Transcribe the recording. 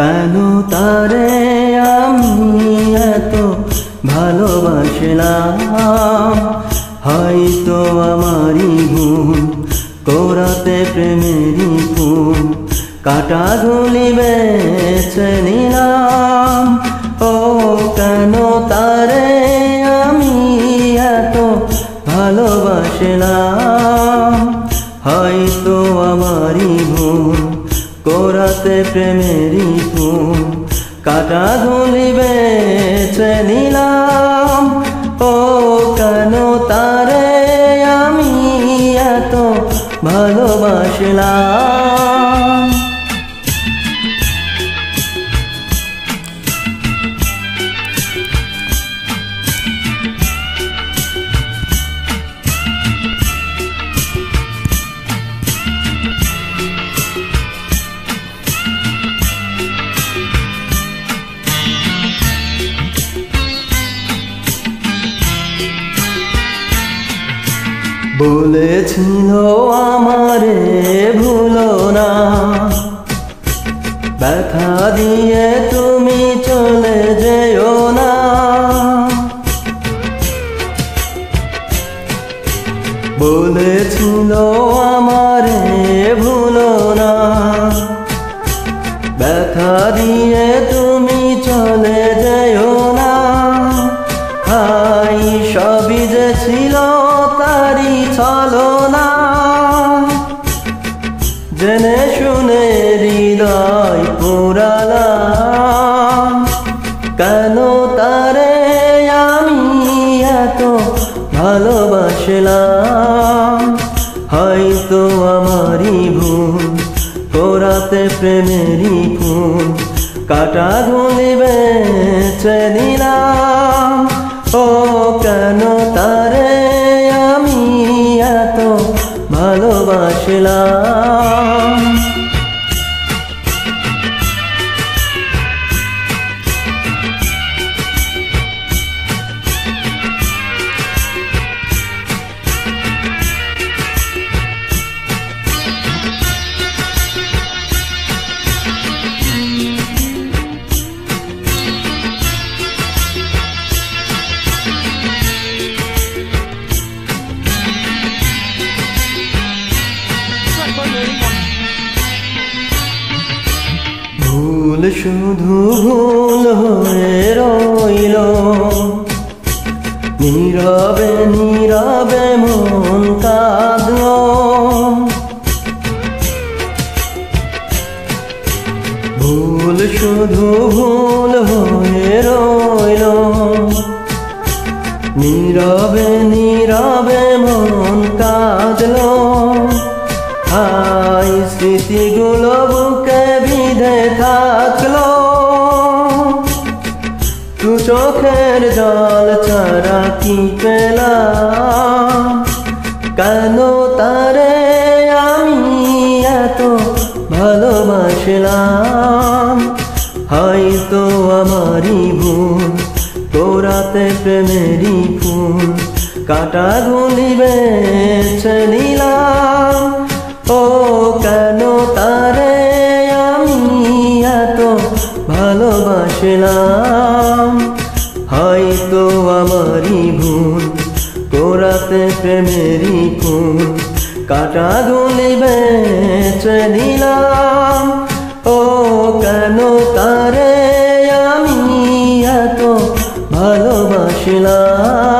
কেন তারে আমি এত ভালোবাসলাম, হয়তো আমারই ভুল, কোরাতে প্রেমেরই ফুল কাটাগুলি বেছে নিলাম। ও কেন তারে আমি এত ভালোবাসলাম, হয়তো আমারই ভুল, কোরাতে প্রেমেরই ফুল কাটাগুলি বেছে নিলাম। ও কেন তারে আমি এত ভালোবাসলাম। বলেছিল আমারে ভুলো না, ব্যথা দিয়ে তুমি চলে যেও না। বলেছিল আমারে ভুলো না, ব্যথা দিয়ে তুমি চলে যেও না। হাই সবই যে ছিল তারি ছলনা, জেনে শুনে হৃদয় পোড়ালাম। কেন তারে আমি এত ভালোবাসলাম, হয়তো আমারই ভুল, কোরাতে প্রেমেরই ফুল কাটাগুলি বেছে নিলাম। ও কেন তারে আমি এত ভালোবাসলাম। ভুল শুধু ভুল হয়ে রইল, নীরবে নীরবে মন কাঁদলো। ভুল শুধু ভুল হয়ে রইল, নীরবে নীরবে মন কাঁদলো। হাই স্মৃতিগুলো বুকে বিঁধে থাকলো, দু চোখের জল ছাড়া কি পেলাম। কেন তারে আমি এত ভালোবাসলাম, হয়তো আমারই ভুল, কোরাতে প্রেমেরই ফুল কাটাগুলি বেছে নিলাম। ও কেন তারে আমি এত ভালোবাসলাম, হয়তো আমারই ভুল, কোরাতে প্রেমেরই ফুল কাটাগুলি বেছে নিলাম। ও কেন তারে আমি এত ভালোবাসলাম।